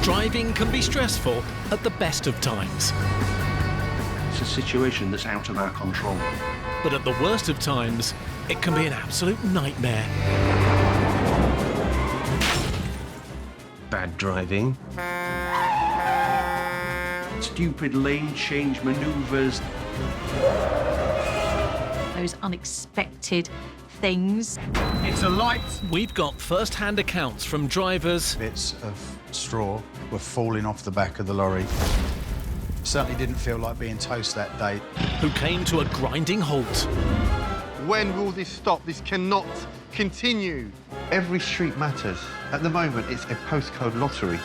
Driving can be stressful at the best of times. It's a situation that's out of our control. But at the worst of times, it can be an absolute nightmare. Bad driving. Stupid lane change manoeuvres. Those unexpected things. It's a light. We've got first-hand accounts from drivers. Bits of straw were falling off the back of the lorry. Certainly didn't feel like being toast that day. Who came to a grinding halt. When will this stop? This cannot continue. Every street matters. At the moment, it's a postcode lottery.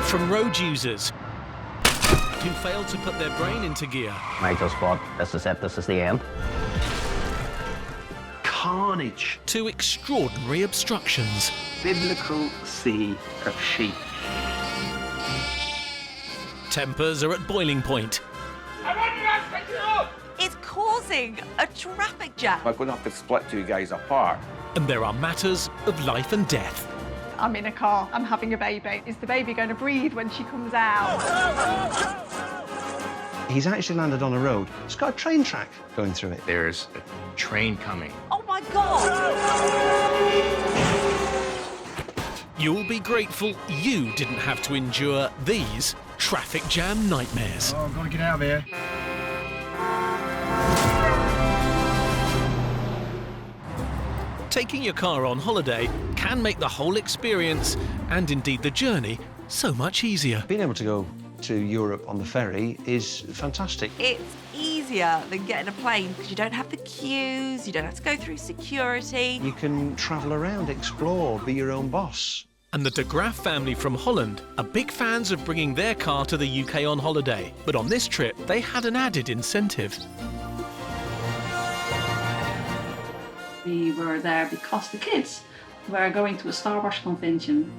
From road users who failed to put their brain into gear. I just thought, this is it, this is the end. Carnage. To extraordinary obstructions. Biblical sea of sheep. Tempers are at boiling point. It's causing a traffic jam. I'm going to have to split two guys apart. And there are matters of life and death. I'm in a car, I'm having a baby. Is the baby going to breathe when she comes out? He's actually landed on a road. It's got a train track going through it. There's a train coming. Oh my God! You'll be grateful you didn't have to endure these traffic jam nightmares. Oh, I've got to get out of here. Taking your car on holiday can make the whole experience, and indeed the journey, so much easier. Being able to go to Europe on the ferry is fantastic. It's easier than getting a plane because you don't have the queues, you don't have to go through security. You can travel around, explore, be your own boss. And the de Graaf family from Holland are big fans of bringing their car to the UK on holiday. But on this trip, they had an added incentive. We were there because the kids were going to a Star Wars convention.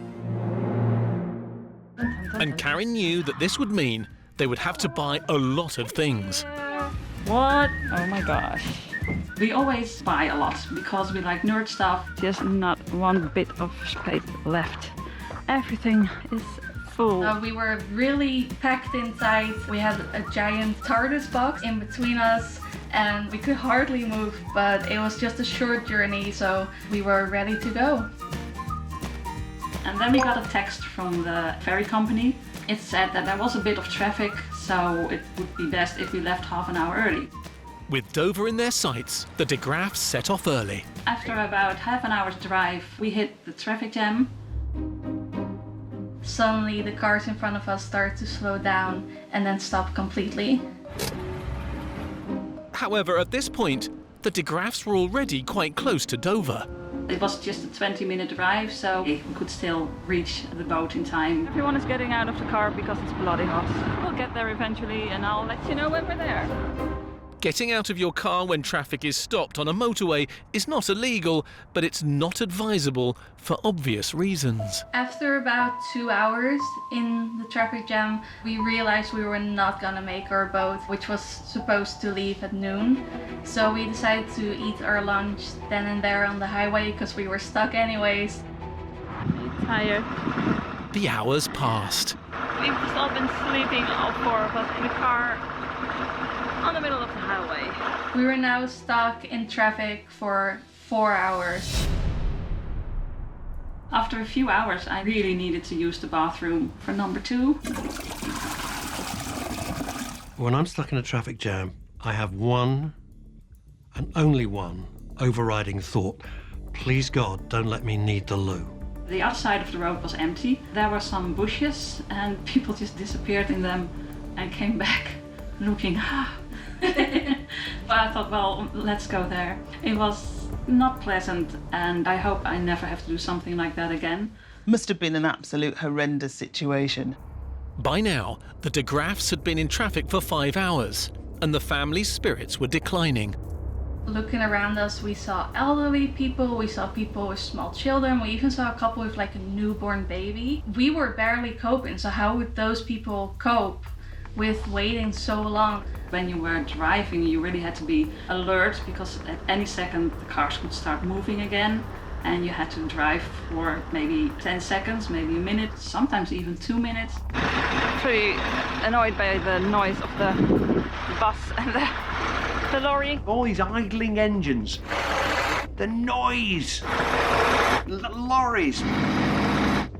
And Karen knew that this would mean they would have to buy a lot of things. What? Oh my gosh. We always buy a lot because we like nerd stuff. Just not one bit of space left. Everything is full. We were really packed inside. We had a giant TARDIS box in between us and we could hardly move, but it was just a short journey, so we were ready to go. And then we got a text from the ferry company. It said that there was a bit of traffic, so it would be best if we left half an hour early. With Dover in their sights, the de Graafs set off early. After about half an hour's drive, we hit the traffic jam. Suddenly, the cars in front of us started to slow down and then stop completely. However, at this point, the de Graafs were already quite close to Dover. It was just a 20-minute drive, so we could still reach the boat in time. Everyone is getting out of the car because it's bloody hot. We'll get there eventually, and I'll let you know when we're there. Getting out of your car when traffic is stopped on a motorway is not illegal, but it's not advisable for obvious reasons. After about 2 hours in the traffic jam, we realized we were not gonna make our boat, which was supposed to leave at noon. So we decided to eat our lunch then and there on the highway because we were stuck anyways. Tired. The hours passed. We've just all been sleeping, all four of us, in the car on the middle of the highway. We were now stuck in traffic for 4 hours. After a few hours, I really needed to use the bathroom for number 2. When I'm stuck in a traffic jam, I have one, and only one, overriding thought. Please God, don't let me need the loo. The other side of the road was empty. There were some bushes and people just disappeared in them and came back looking, But I thought, well, let's go there. It was not pleasant, and I hope I never have to do something like that again. Must have been an absolute horrendous situation. By now, the de Graafs had been in traffic for 5 hours, and the family's spirits were declining. Looking around us, we saw elderly people, we saw people with small children, we even saw a couple with like a newborn baby. We were barely coping, so how would those people cope with waiting so long? When you were driving, you really had to be alert because at any second the cars could start moving again. and you had to drive for maybe 10 seconds, maybe a minute, sometimes even 2 minutes. Pretty annoyed by the noise of the bus and the lorry. All these idling engines, the noise, lorries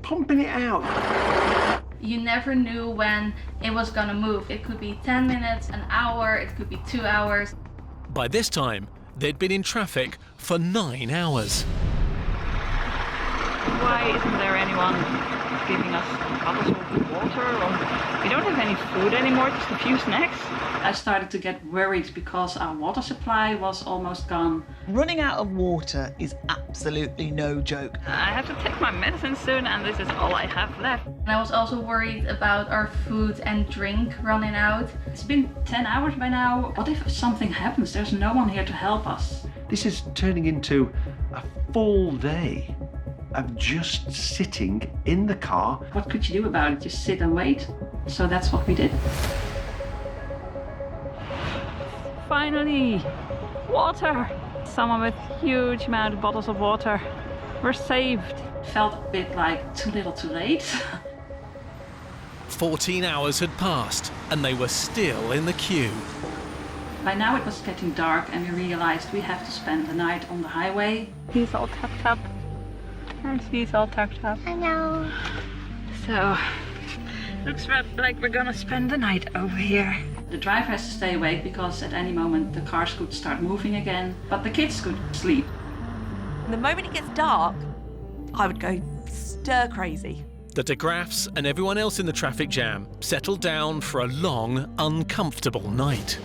pumping it out. You never knew when it was gonna move. It could be 10 minutes, an hour, it could be 2 hours. By this time, they'd been in traffic for 9 hours. Why isn't there anyone giving us bottles of water? Or we don't have any food anymore, just a few snacks. I started to get worried because our water supply was almost gone. Running out of water is absolutely no joke. I have to take my medicine soon, and this is all I have left. And I was also worried about our food and drink running out. It's been 10 hours by now. What if something happens? There's no one here to help us. This is turning into a full day of just sitting in the car. What could you do about it? Just sit and wait? So that's what we did. Finally, water. Someone with huge amount of bottles of water. We're saved. Felt a bit like too little too late. 14 hours had passed, and they were still in the queue. By now it was getting dark, and we realized we have to spend the night on the highway. He's all tucked up. And she's all tucked up. I know. So, looks like we're gonna spend the night over here. The driver has to stay awake because at any moment the cars could start moving again, but the kids could sleep. And the moment it gets dark, I would go stir crazy. The de Graafs and everyone else in the traffic jam settled down for a long, uncomfortable night.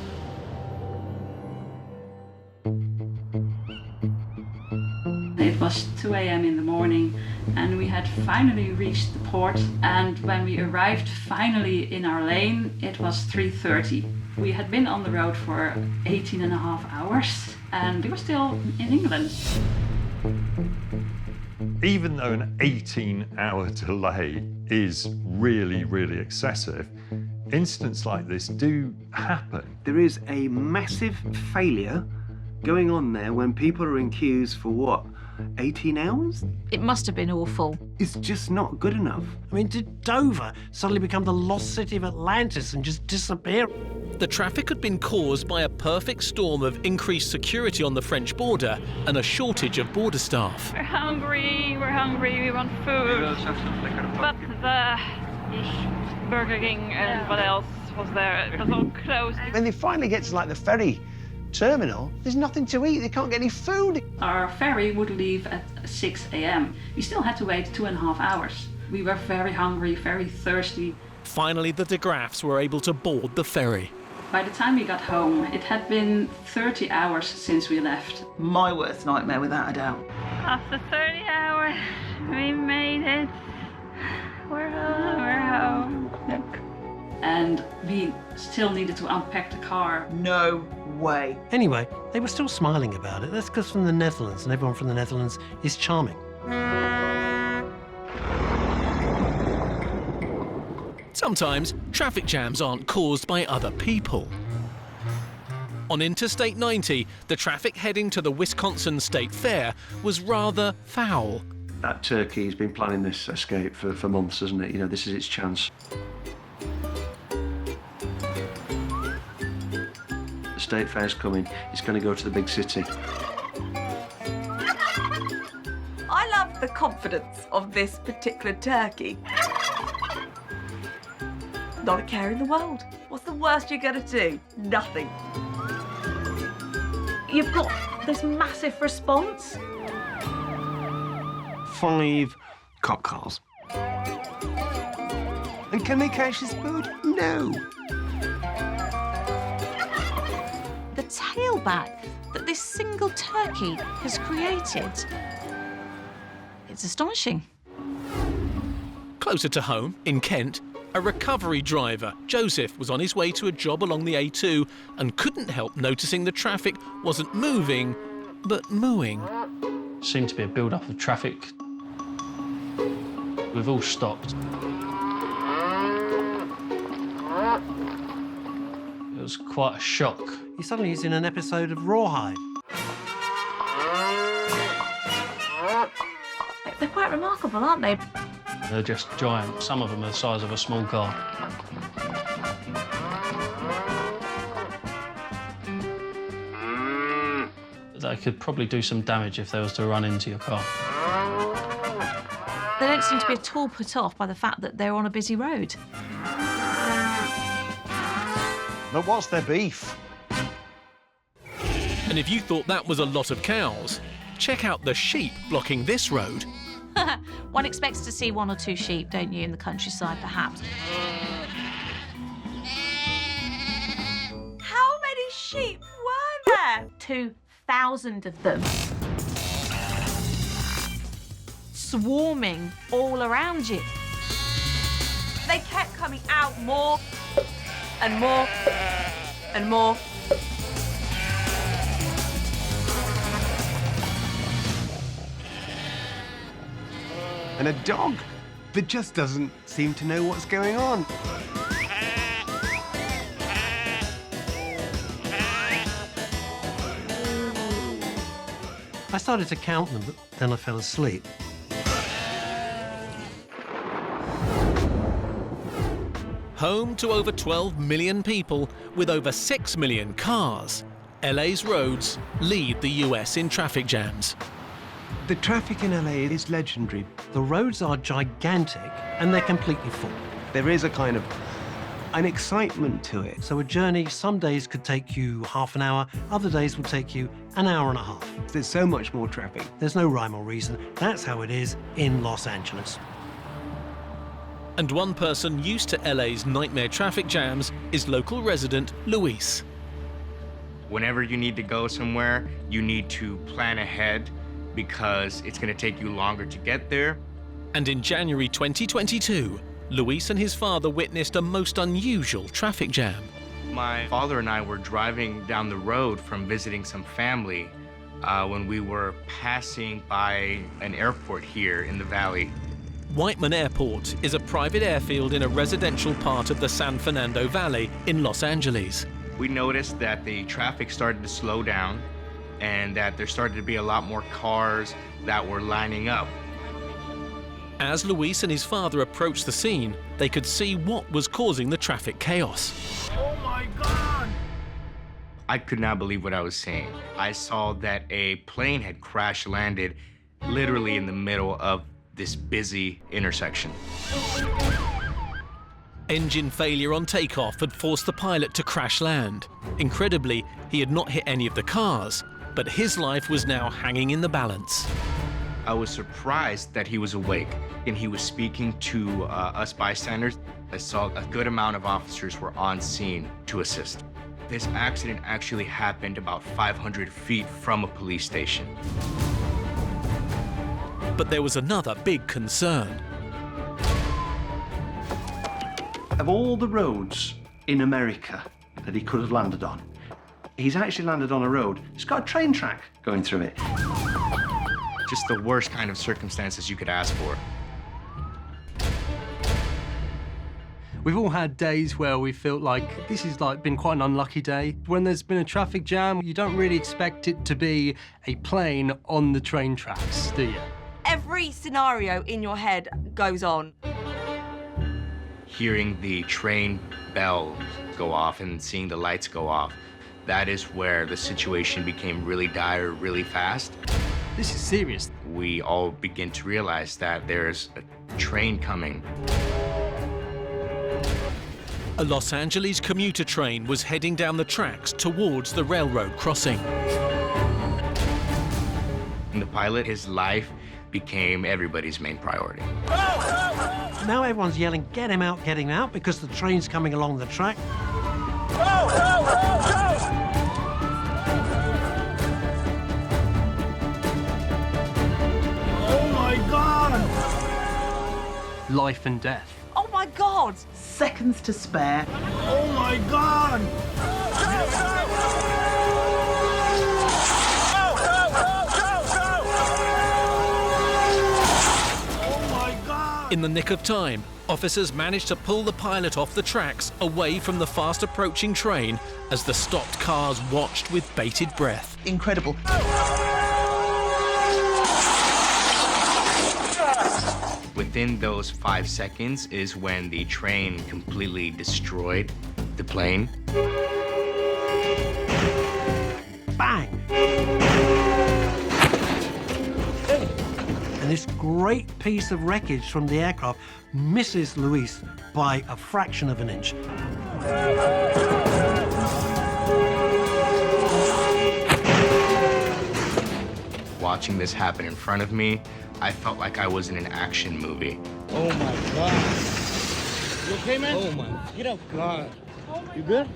It was 2 a.m. in the morning and we had finally reached the port, and when we arrived finally in our lane it was 3:30. We had been on the road for 18 and a half hours and we were still in England. Even though an 18-hour delay is really, really excessive, incidents like this do happen. There is a massive failure going on there when people are in queues for what? 18 hours? It must have been awful. It's just not good enough. I mean, did Dover suddenly become the lost city of Atlantis and just disappear? The traffic had been caused by a perfect storm of increased security on the French border and a shortage of border staff. We're hungry, we want food. But the Burger King and what else was there? It was all closed. When they finally get to like the ferry terminal, there's nothing to eat. They can't get any food. Our ferry would leave at 6 a.m. We still had to wait 2.5 hours. We were very hungry, very thirsty. Finally, the de Graafs were able to board the ferry. By the time we got home, it had been 30 hours since we left. My worst nightmare, without a doubt. After 30 hours, we made it. We're home. Look. And we still needed to unpack the car. No way. Anyway, they were still smiling about it. That's because from the Netherlands, and everyone from the Netherlands is charming. Sometimes traffic jams aren't caused by other people. On Interstate 90, the traffic heading to the Wisconsin State Fair was rather foul. That turkey's been planning this escape for months, hasn't it? You know, this is its chance. The State Fair's coming. It's going to go to the big city. I love the confidence of this particular turkey. Not a care in the world. What's the worst you're gonna do? Nothing. You've got this massive response. 5 cop cars. And can they catch this food? No. The tailback that this single turkey has created. It's astonishing. Closer to home, in Kent, a recovery driver, Joseph, was on his way to a job along the A2 and couldn't help noticing the traffic wasn't moving, but mooing. Seemed to be a build-up of traffic. We've all stopped. It was quite a shock. He suddenly is in an episode of Rawhide. remarkable, aren't they? They're just giant. Some of them are the size of a small car. They could probably do some damage if they was to run into your car. They don't seem to be at all put off by the fact that they're on a busy road. But what's their beef? And if you thought that was a lot of cows, check out the sheep blocking this road. One expects to see 1 or 2 sheep, don't you, in the countryside, perhaps? How many sheep were there? 2,000 of them. Swarming all around you. They kept coming out more and more and more. And a dog that just doesn't seem to know what's going on. I started to count them, but then I fell asleep. Home to over 12 million people with over 6 million cars, LA's roads lead the US in traffic jams. The traffic in LA is legendary. The roads are gigantic and they're completely full. There is a kind of an excitement to it. So a journey some days could take you half an hour, other days will take you an hour and a half. There's so much more traffic. There's no rhyme or reason. That's how it is in Los Angeles. And one person used to LA's nightmare traffic jams is local resident Luis. Whenever you need to go somewhere, you need to plan ahead because it's going to take you longer to get there. And in January 2022, Luis and his father witnessed a most unusual traffic jam. My father and I were driving down the road from visiting some family when we were passing by an airport here in the valley. Whiteman Airport is a private airfield in a residential part of the San Fernando Valley in Los Angeles. We noticed that the traffic started to slow down and that there started to be a lot more cars that were lining up. As Luis and his father approached the scene, they could see what was causing the traffic chaos. Oh my God! I could not believe what I was seeing. I saw that a plane had crash landed literally in the middle of this busy intersection. Engine failure on takeoff had forced the pilot to crash land. Incredibly, he had not hit any of the cars, but his life was now hanging in the balance. I was surprised that he was awake and he was speaking to us bystanders. I saw a good amount of officers were on scene to assist. This accident actually happened about 500 feet from a police station. But there was another big concern. Of all the roads in America that he could have landed on, he's actually landed on a road. It's got a train track going through it. Just the worst kind of circumstances you could ask for. We've all had days where we felt like this is been quite an unlucky day. When there's been a traffic jam, you don't really expect it to be a plane on the train tracks, do you? Every scenario in your head goes on. Hearing the train bell go off and seeing the lights go off, that is where the situation became really dire really fast. This is serious. We all begin to realize that there's a train coming. A Los Angeles commuter train was heading down the tracks towards the railroad crossing. And the pilot, his life became everybody's main priority. Now everyone's yelling, get him out, because the train's coming along the track. Oh my God! Life and death. Oh my God! Seconds to spare. Oh my God! In the nick of time, officers managed to pull the pilot off the tracks away from the fast approaching train as the stopped cars watched with bated breath. Incredible. Within those 5 seconds is when the train completely destroyed the plane. Bang! And this great piece of wreckage from the aircraft misses Luis by a fraction of an inch. Watching this happen in front of me, I felt like I was in an action movie. Oh my God. You okay, man? Oh my, get up. God. You good?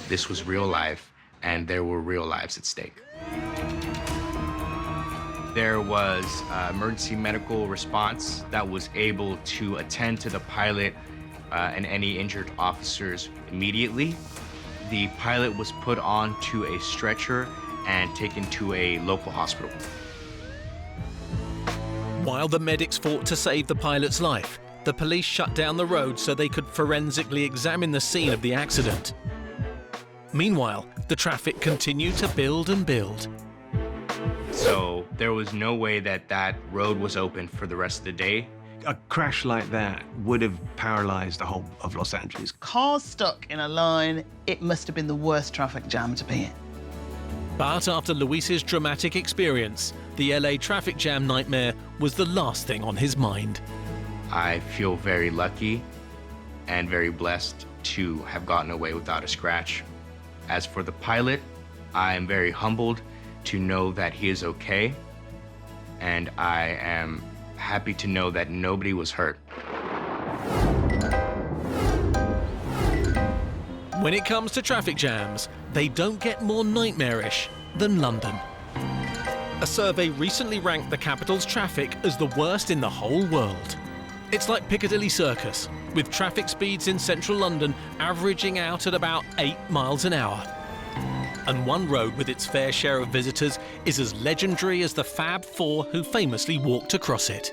This was real life, and there were real lives at stake. There was emergency medical response that was able to attend to the pilot and any injured officers immediately. The pilot was put onto a stretcher and taken to a local hospital. While the medics fought to save the pilot's life, the police shut down the road so they could forensically examine the scene of the accident. Meanwhile, the traffic continued to build and build. So there was no way that that road was open for the rest of the day. A crash like that would have paralyzed the whole of Los Angeles. Cars stuck in a line, it must have been the worst traffic jam to be in. But after Luis's dramatic experience, the LA traffic jam nightmare was the last thing on his mind. I feel very lucky and very blessed to have gotten away without a scratch. As for the pilot, I am very humbled to know that he is okay, and I am happy to know that nobody was hurt. When it comes to traffic jams, they don't get more nightmarish than London. A survey recently ranked the capital's traffic as the worst in the whole world. It's like Piccadilly Circus, with traffic speeds in central London averaging out at about 8 miles an hour. And one road with its fair share of visitors is as legendary as the Fab Four who famously walked across it.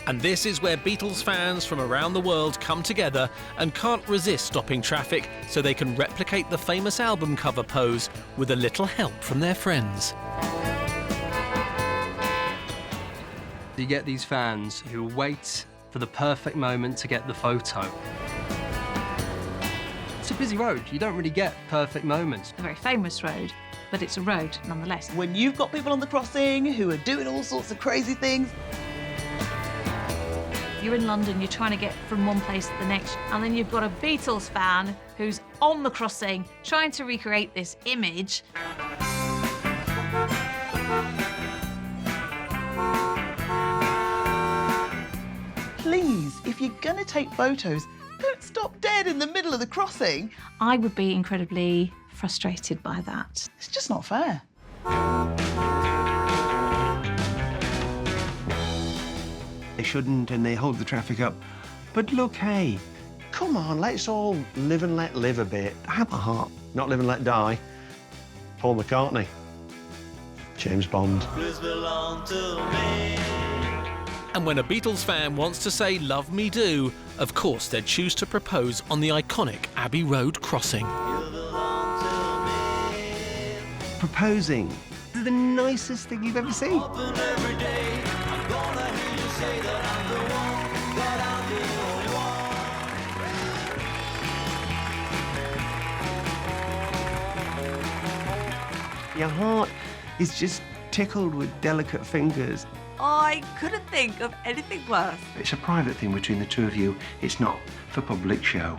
And this is where Beatles fans from around the world come together and can't resist stopping traffic so they can replicate the famous album cover pose with a little help from their friends. You get these fans who wait for the perfect moment to get the photo. It's a busy road. You don't really get perfect moments. A very famous road, but it's a road nonetheless. When you've got people on the crossing who are doing all sorts of crazy things. You're in London, you're trying to get from one place to the next, and then you've got a Beatles fan who's on the crossing trying to recreate this image. Please, if you're going to take photos, don't stop dead in the middle of the crossing. I would be incredibly frustrated by that. It's just not fair. They shouldn't, and they hold the traffic up. But look, hey, come on, let's all live and let live a bit. Have a heart. Not live and let die. Paul McCartney. James Bond. And when a Beatles fan wants to say "Love Me Do," of course they'd choose to propose on the iconic Abbey Road crossing. Proposing. The nicest thing you've ever seen. Your heart is just tickled with delicate fingers. I couldn't think of anything worse. It's a private thing between the two of you. It's not for public show.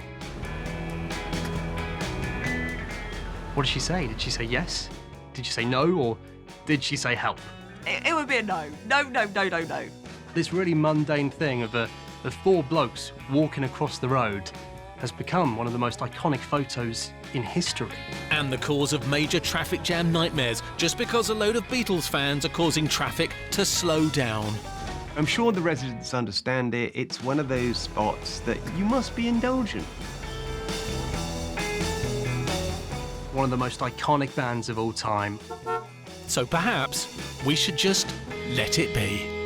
What did she say? Did she say yes? Did she say no? Or did she say help? It would be a no. No, no, no, no, no. This really mundane thing of four blokes walking across the road has become one of the most iconic photos in history. And the cause of major traffic jam nightmares, just because a load of Beatles fans are causing traffic to slow down. I'm sure the residents understand it. It's one of those spots that you must be indulgent. One of the most iconic bands of all time. So perhaps we should just let it be.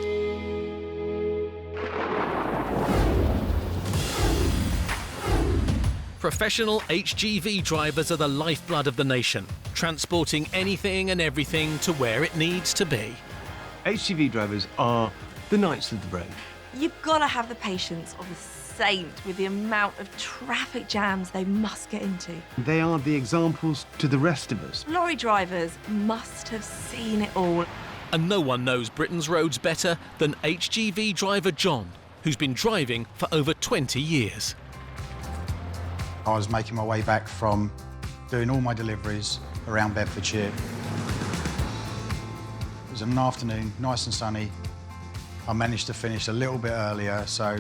Professional HGV drivers are the lifeblood of the nation, transporting anything and everything to where it needs to be. HGV drivers are the knights of the road. You've got to have the patience of a saint with the amount of traffic jams they must get into. They are the examples to the rest of us. Lorry drivers must have seen it all. And no one knows Britain's roads better than HGV driver John, who's been driving for over 20 years. I was making my way back from doing all my deliveries around Bedfordshire. It was an afternoon, nice and sunny. I managed to finish a little bit earlier so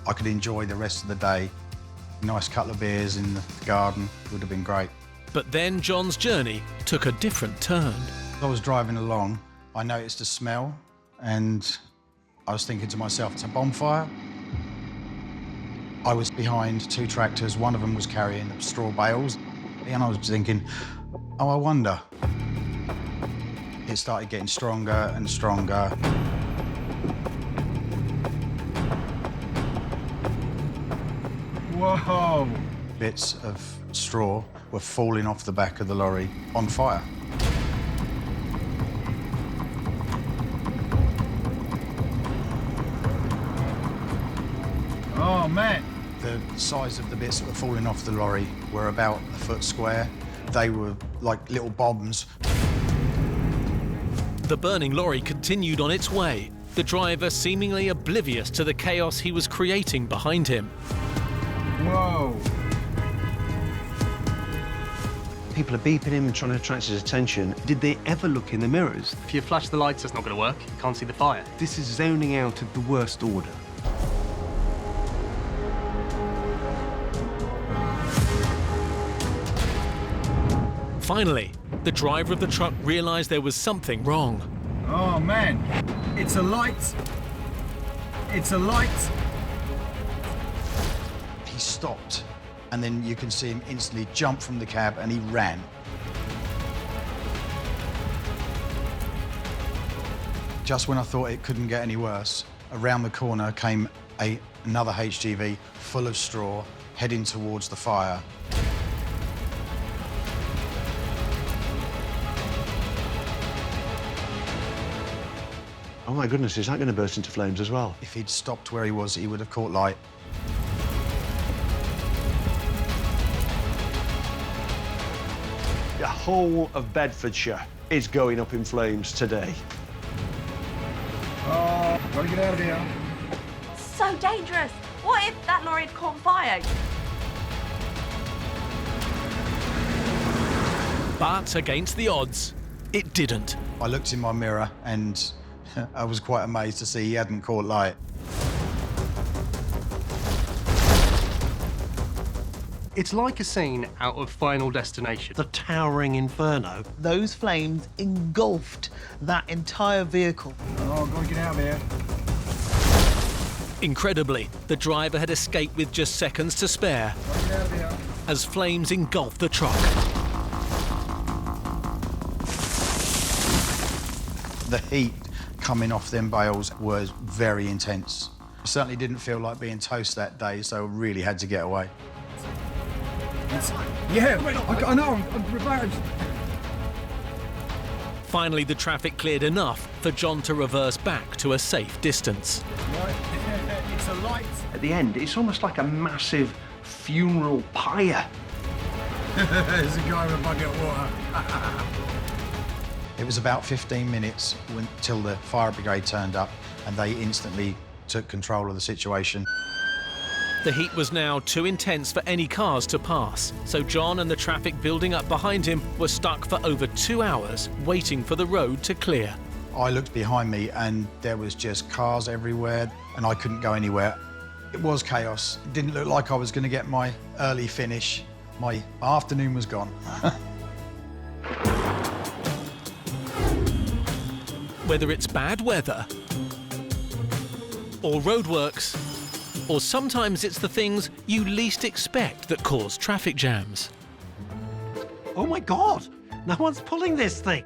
I could enjoy the rest of the day. A nice couple of beers in the garden would have been great. But then John's journey took a different turn. I was driving along, I noticed a smell, and I was thinking to myself, it's a bonfire. I was behind two tractors, one of them was carrying straw bales, and I was thinking, oh, I wonder. It started getting stronger and stronger. Whoa! Bits of straw were falling off the back of the lorry on fire. Oh, man. The size of the bits that were falling off the lorry were about a foot square. They were like little bombs. The burning lorry continued on its way, the driver seemingly oblivious to the chaos he was creating behind him. Whoa. People are beeping him and trying to attract his attention. Did they ever look in the mirrors? If you flash the lights, it's not going to work. You can't see the fire. This is zoning out of the worst order. Finally, the driver of the truck realised there was something wrong. Oh, man. It's a light. It's a light. He stopped, and then you can see him instantly jump from the cab, and he ran. Just when I thought it couldn't get any worse, around the corner came another HGV full of straw, heading towards the fire. Oh my goodness, is that going to burst into flames as well? If he'd stopped where he was, he would have caught light. The whole of Bedfordshire is going up in flames today. Oh, gotta get out of here. So dangerous. What if that lorry had caught fire? But against the odds, it didn't. I looked in my mirror and I was quite amazed to see he hadn't caught light. It's like a scene out of Final Destination. The towering inferno. Those flames engulfed that entire vehicle. Oh, gotta get out of here. Incredibly, the driver had escaped with just seconds to spare Gotta get out of here. as flames engulfed the truck. The heat coming off them bales was very intense. Certainly didn't feel like being toast that day, so really had to get away. Yeah, I know, I'm revived. Finally, the traffic cleared enough for John to reverse back to a safe distance. Right, it's a light. At the end, it's almost like a massive funeral pyre. There's a guy with a bucket of water. It was about 15 minutes until the fire brigade turned up, and they instantly took control of the situation. The heat was now too intense for any cars to pass, so John and the traffic building up behind him were stuck for over 2 hours, waiting for the road to clear. I looked behind me and there was just cars everywhere and I couldn't go anywhere. It was chaos. It didn't look like I was going to get my early finish. My afternoon was gone. Whether it's bad weather, or roadworks, or sometimes it's the things you least expect that cause traffic jams. Oh my God! No one's pulling this thing!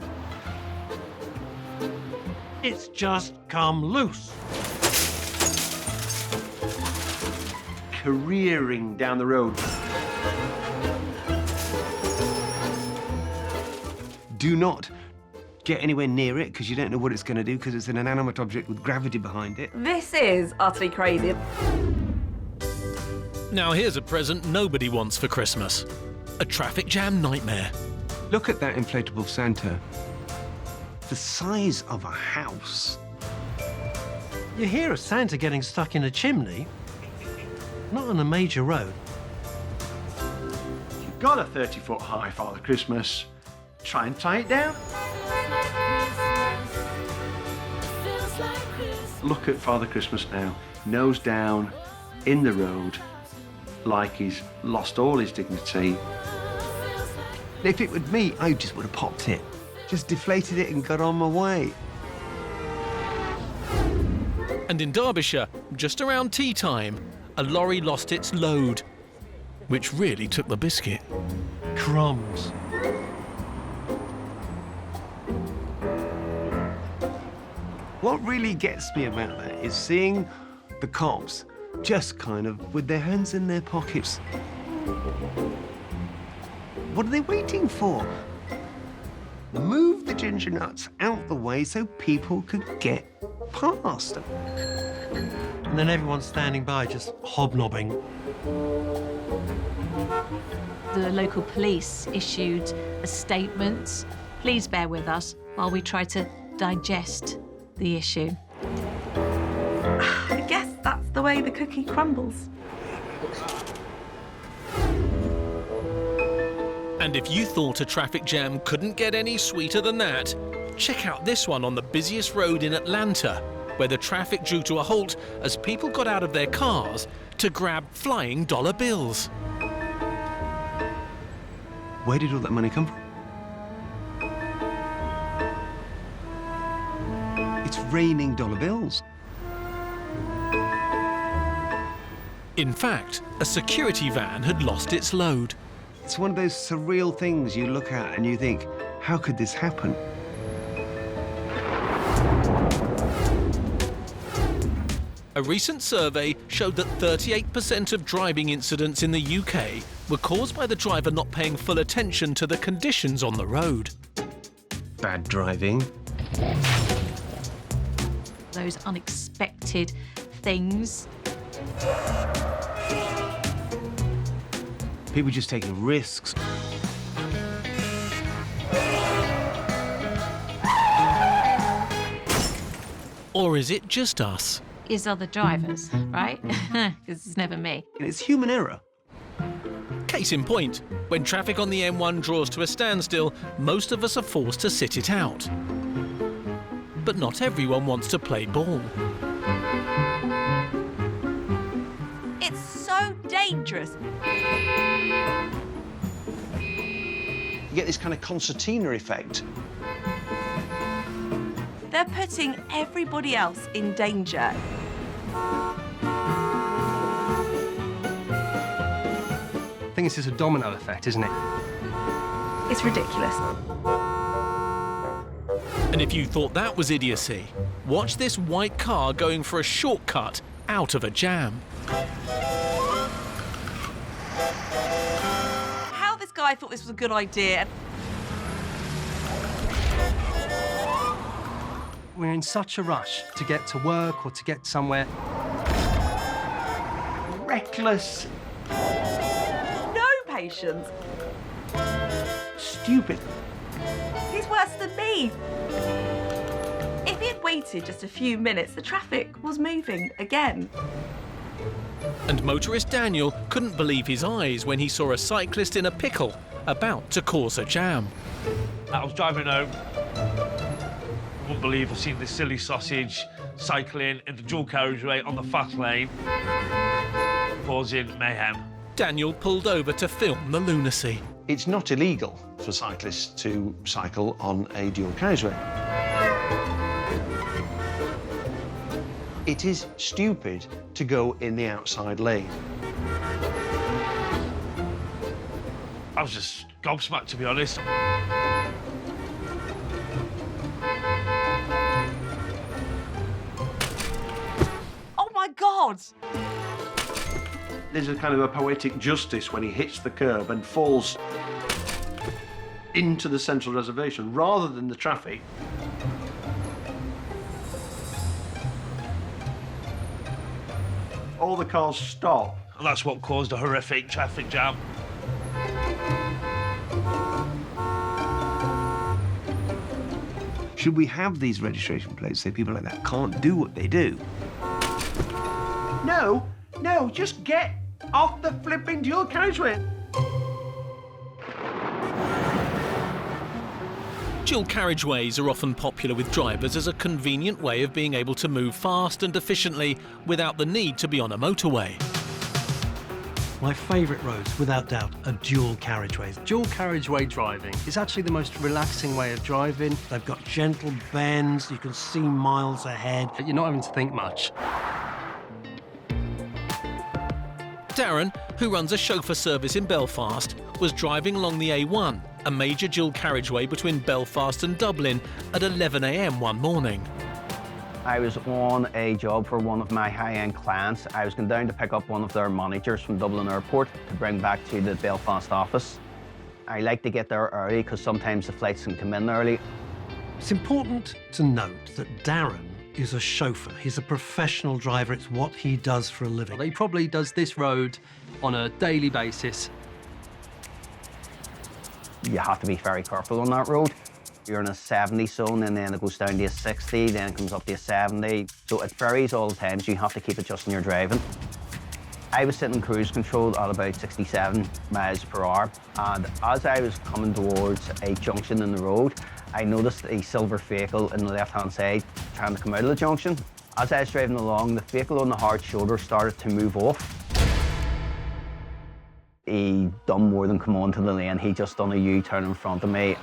It's just come loose. Careering down the road. Do not get anywhere near it because you don't know what it's going to do because it's an inanimate object with gravity behind it. This is utterly crazy. Now here's a present nobody wants for Christmas. A traffic jam nightmare. Look at that inflatable Santa. The size of a house. You hear of Santa getting stuck in a chimney? Not on a major road. You've got a 30-foot high Father Christmas. Try and tie it down. Look at Father Christmas now, nose down, in the road, like he's lost all his dignity. If it were me, I just would have popped it. Just deflated it and got on my way. And in Derbyshire, just around tea time, a lorry lost its load, which really took the biscuit. Crumbs. What really gets me about that is seeing the cops just kind of with their hands in their pockets. What are they waiting for? Move the ginger nuts out the way so people could get past. And then everyone's standing by just hobnobbing. The local police issued a statement. Please bear with us while we try to digest the issue. I guess that's the way the cookie crumbles. And if you thought a traffic jam couldn't get any sweeter than that, check out this one on the busiest road in Atlanta, where the traffic drew to a halt as people got out of their cars to grab flying dollar bills. Where did all that money come from? It's raining dollar bills. In fact, a security van had lost its load. It's one of those surreal things you look at and you think, how could this happen? A recent survey showed that 38% of driving incidents in the UK were caused by the driver not paying full attention to the conditions on the road. Bad driving. Those unexpected things. People just taking risks. Or is it just us? Is other drivers, right? Because it's never me. It's human error. Case in point, when traffic on the M1 draws to a standstill, most of us are forced to sit it out. But not everyone wants to play ball. It's so dangerous. You get this kind of concertina effect. They're putting everybody else in danger. I think it's just a domino effect, isn't it? It's ridiculous. And if you thought that was idiocy, watch this white car going for a shortcut out of a jam. How this guy thought this was a good idea. We're in such a rush to get to work or to get somewhere. Reckless. No patience. Stupid. He's worse than me. If he had waited just a few minutes, the traffic was moving again. And motorist Daniel couldn't believe his eyes when he saw a cyclist in a pickle about to cause a jam. I was driving home. I wouldn't believe I've seen this silly sausage cycling in the dual carriageway on the fast lane, causing mayhem. Daniel pulled over to film the lunacy. It's not illegal for cyclists to cycle on a dual carriageway. It is stupid to go in the outside lane. I was just gobsmacked, to be honest. Oh my God! There's a kind of a poetic justice when he hits the curb and falls into the central reservation rather than the traffic. All the cars stop. And that's what caused a horrific traffic jam. Should we have these registration plates so people like that can't do what they do? No, just get off the flipping dual carriageway. Dual carriageways are often popular with drivers as a convenient way of being able to move fast and efficiently without the need to be on a motorway. My favourite roads, without doubt, are dual carriageways. Dual carriageway driving is actually the most relaxing way of driving. They've got gentle bends, you can see miles ahead. You're not having to think much. Darren, who runs a chauffeur service in Belfast, was driving along the A1, a major dual carriageway between Belfast and Dublin, at 11 a.m. one morning. I was on a job for one of my high-end clients. I was going down to pick up one of their managers from Dublin Airport to bring back to the Belfast office. I like to get there early because sometimes the flights can come in early. It's important to note that Darren is a chauffeur. He's a professional driver. It's what he does for a living. He probably does this road on a daily basis. You have to be very careful on that road. You're in a 70 zone and then it goes down to a 60, then it comes up to a 70. So it varies all the time, so you have to keep adjusting your driving. I was sitting in cruise control at about 67 miles per hour, and as I was coming towards a junction in the road, I noticed a silver vehicle in the left-hand side trying to come out of the junction. As I was driving along, the vehicle on the hard shoulder started to move off. He done more than come onto the lane, he just done a U-turn in front of me.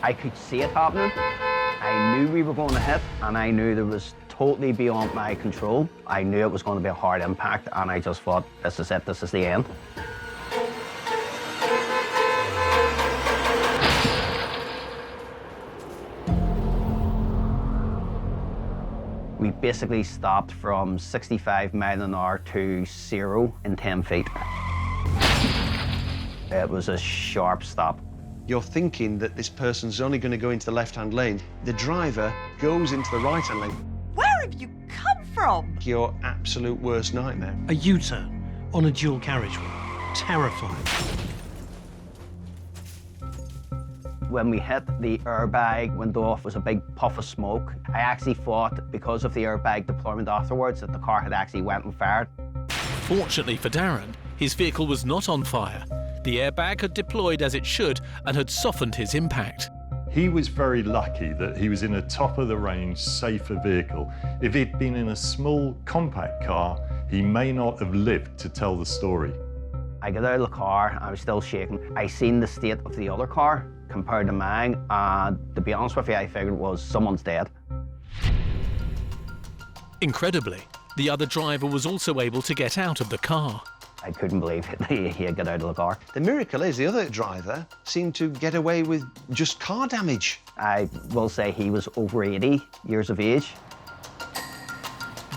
I could see it happening. I knew we were going to hit, and I knew there was totally beyond my control. I knew it was going to be a hard impact, and I just thought, this is it, this is the end. We basically stopped from 65 miles an hour to 0 in 10 feet. It was a sharp stop. You're thinking that this person's only going to go into the left-hand lane. The driver goes into the right-hand lane. Where have you come from? Your absolute worst nightmare. A U-turn on a dual carriageway. Terrifying. When we hit, the airbag went off, was a big puff of smoke. I actually thought, because of the airbag deployment afterwards, that the car had actually went and fired. Fortunately for Darren, his vehicle was not on fire. The airbag had deployed as it should and had softened his impact. He was very lucky that he was in a top-of-the-range, safer vehicle. If he'd been in a small, compact car, he may not have lived to tell the story. I got out of the car, I was still shaking. I seen the state of the other car compared to mine, and to be honest with you, I figured it was someone's dead. Incredibly, the other driver was also able to get out of the car. I couldn't believe it. He had got out of the car. The miracle is the other driver seemed to get away with just car damage. I will say he was over 80 years of age.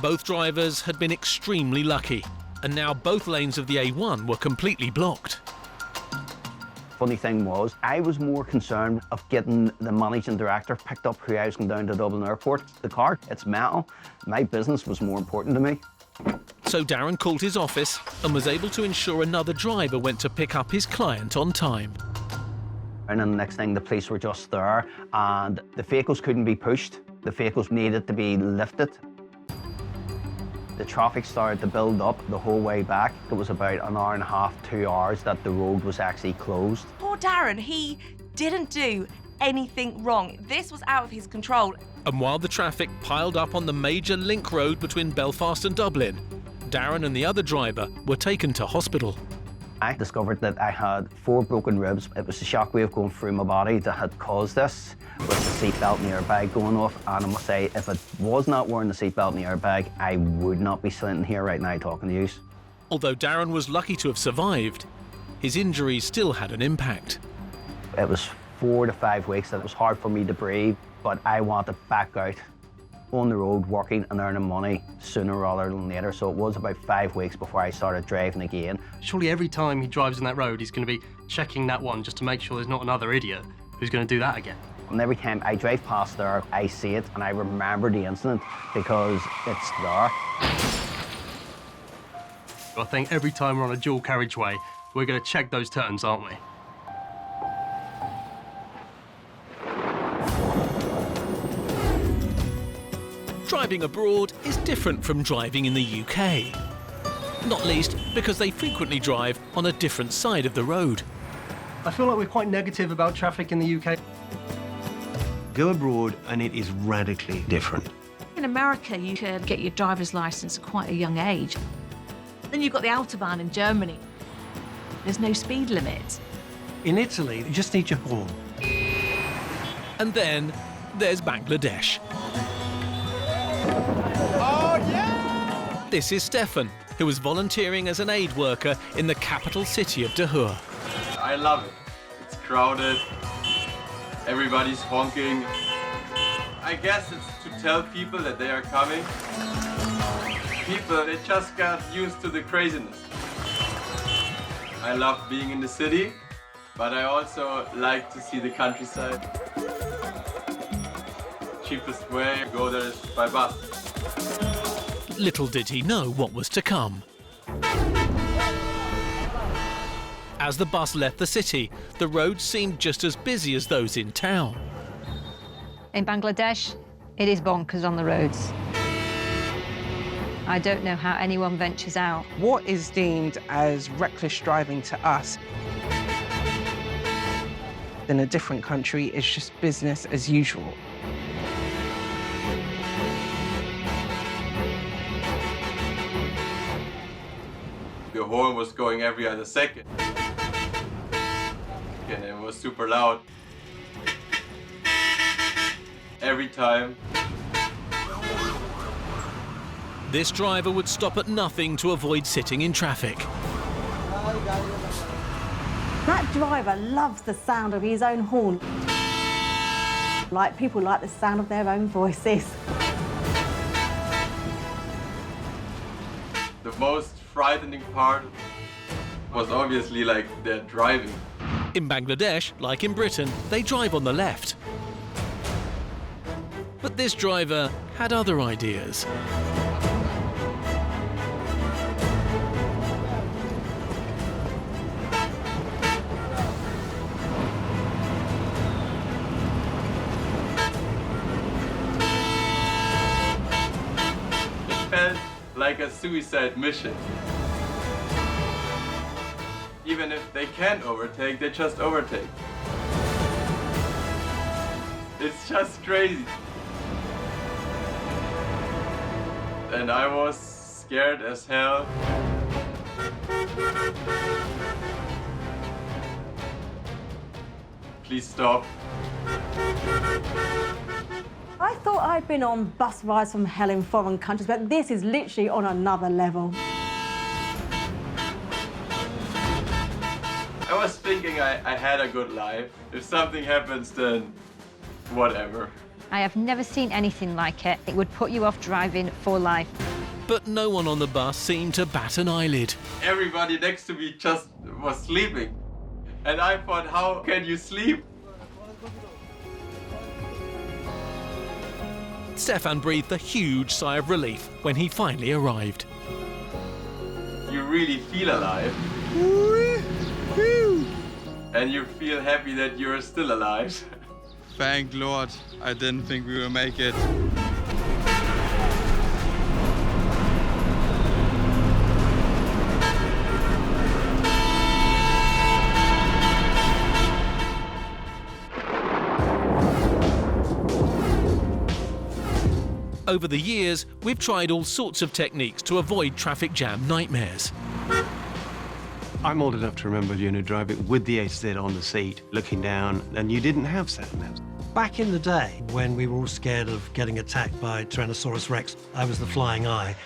Both drivers had been extremely lucky, and now both lanes of the A1 were completely blocked. Funny thing was, I was more concerned of getting the managing director picked up who I was going down to Dublin Airport. The car, it's metal. My business was more important to me. So Darren called his office and was able to ensure another driver went to pick up his client on time. And then the next thing, the police were just there, and the vehicles couldn't be pushed. The vehicles needed to be lifted. The traffic started to build up the whole way back. It was about an hour and a half, 2 hours that the road was actually closed. Poor Darren, he didn't do anything wrong. This was out of his control. And while the traffic piled up on the major link road between Belfast and Dublin, Darren and the other driver were taken to hospital. I discovered that I had 4 broken ribs. It was the shockwave going through my body that had caused this, with the seatbelt and the airbag going off. And I must say, if I was not wearing the seatbelt and the airbag, I would not be sitting here right now talking to you. Although Darren was lucky to have survived, his injuries still had an impact. It was 4 to 5 weeks that it was hard for me to breathe, but I wanted back out. on the road working and earning money sooner rather than later. So it was about 5 weeks before I started driving again. Surely every time he drives in that road, he's going to be checking that one just to make sure there's not another idiot who's going to do that again. And every time I drive past there, I see it and I remember the incident because it's there. I think every time we're on a dual carriageway, we're going to check those turns, aren't we? Driving abroad is different from driving in the UK. Not least because they frequently drive on a different side of the road. I feel like we're quite negative about traffic in the UK. Go abroad and it is radically different. In America, you could get your driver's license at quite a young age. Then you've got the Autobahn in Germany. There's no speed limit. In Italy, you just need your horn. And then there's Bangladesh. Oh, yeah! This is Stefan, who was volunteering as an aid worker in the capital city of Dhaka. I love it. It's crowded. Everybody's honking. I guess it's to tell people that they are coming. People, they just got used to the craziness. I love being in the city, but I also like to see the countryside. Cheapest way to go there is by bus. Little did he know what was to come. As the bus left the city, the roads seemed just as busy as those in town. In Bangladesh, it is bonkers on the roads. I don't know how anyone ventures out. What is deemed as reckless driving to us in a different country is just business as usual. The horn was going every other second. And it was super loud. Every time. This driver would stop at nothing to avoid sitting in traffic. That driver loves the sound of his own horn. Like people like the sound of their own voices. The most frightening part was obviously like their driving. In Bangladesh, like in Britain, they drive on the left. But this driver had other ideas. It felt like a suicide mission. Even if they can't overtake, they just overtake. It's just crazy. And I was scared as hell. Please stop. I thought I'd been on bus rides from hell in foreign countries, but this is literally on another level. I was thinking I had a good life. If something happens, then whatever. I have never seen anything like it. It would put you off driving for life. But no one on the bus seemed to bat an eyelid. Everybody next to me just was sleeping. And I thought, how can you sleep? Stefan breathed a huge sigh of relief when he finally arrived. You really feel alive. And you feel happy that you're still alive. Thank Lord, I didn't think we would make it. Over the years, we've tried all sorts of techniques to avoid traffic jam nightmares. I'm old enough to remember, driving with the HZ on the seat, looking down, and you didn't have sat navs. Back in the day, when we were all scared of getting attacked by Tyrannosaurus Rex, I was the flying eye.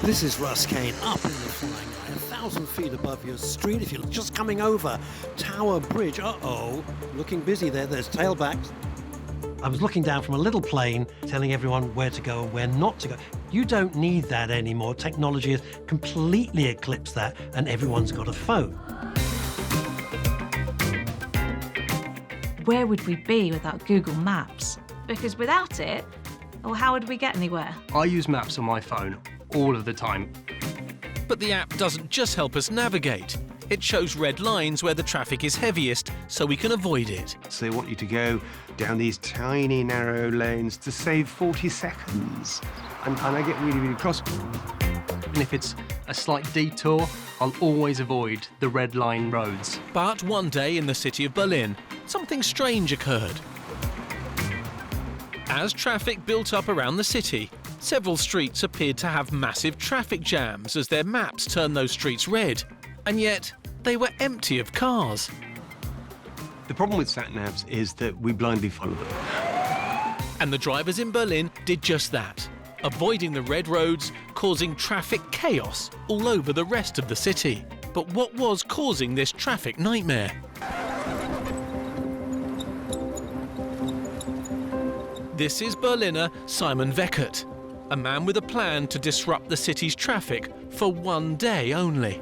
This is Russ Kane, up in the flying eye, 1,000 feet above your street. If you're just coming over Tower Bridge, uh-oh, looking busy there, there's tailbacks. I was looking down from a little plane, telling everyone where to go and where not to go. You don't need that anymore. Technology has completely eclipsed that, and everyone's got a phone. Where would we be without Google Maps? Because without it, well, how would we get anywhere? I use maps on my phone all of the time. But the app doesn't just help us navigate. It shows red lines where the traffic is heaviest so we can avoid it. So they want you to go down these tiny, narrow lanes to save 40 seconds. And I get really, really cross. And if it's a slight detour, I'll always avoid the red line roads. But one day in the city of Berlin, something strange occurred. As traffic built up around the city, several streets appeared to have massive traffic jams as their maps turned those streets red. And yet, they were empty of cars. The problem with sat-navs is that we blindly follow them. And the drivers in Berlin did just that, avoiding the red roads, causing traffic chaos all over the rest of the city. But what was causing this traffic nightmare? This is Berliner Simon Weckert, a man with a plan to disrupt the city's traffic for one day only.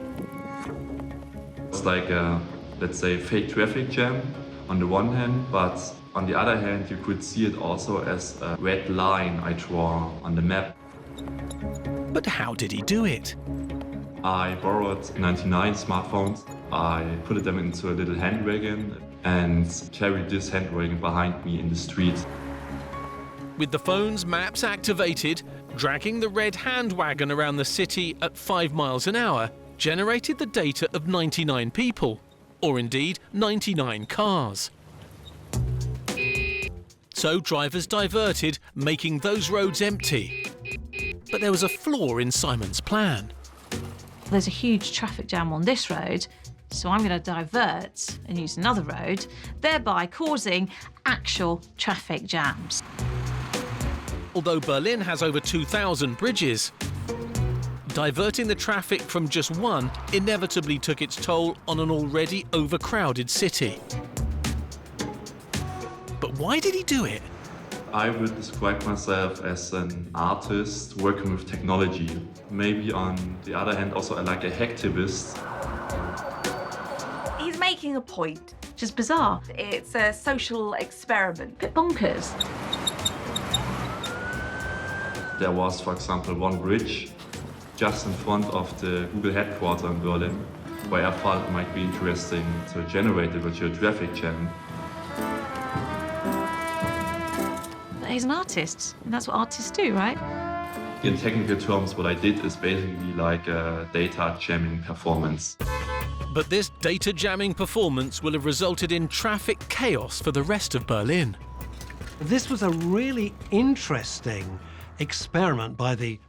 It's like a, let's say, fake traffic jam on the one hand, but on the other hand, you could see it also as a red line I draw on the map. But how did he do it? I borrowed 99 smartphones. I put them into a little handwagon and carried this handwagon behind me in the street. With the phone's maps activated, dragging the red handwagon around the city at 5 miles an hour generated the data of 99 people, or indeed 99 cars. So drivers diverted, making those roads empty. But there was a flaw in Simon's plan. There's a huge traffic jam on this road, so I'm going to divert and use another road, thereby causing actual traffic jams. Although Berlin has over 2,000 bridges, diverting the traffic from just one inevitably took its toll on an already overcrowded city. But why did he do it? I would describe myself as an artist working with technology. Maybe on the other hand also like a hacktivist. He's making a point. Just bizarre. It's a social experiment. Bit bonkers. There was, for example, one bridge just in front of the Google headquarters in Berlin, where I thought it might be interesting to generate a virtual traffic jam. But he's an artist, and that's what artists do, right? In technical terms, what I did is basically like a data jamming performance. But this data jamming performance will have resulted in traffic chaos for the rest of Berlin. This was a really interesting experiment by the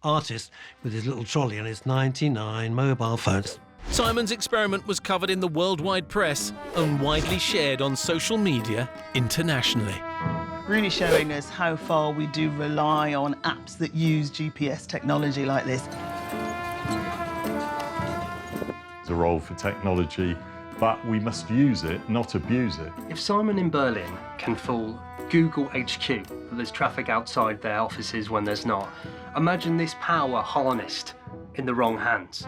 artist with his little trolley and his 99 mobile phones. Simon's experiment was covered in the worldwide press and widely shared on social media internationally. Really showing us how far we do rely on apps that use GPS technology like this. There's a role for technology, but we must use it, not abuse it. If Simon in Berlin can fool Google HQ that there's traffic outside their offices when there's not, imagine this power harnessed in the wrong hands.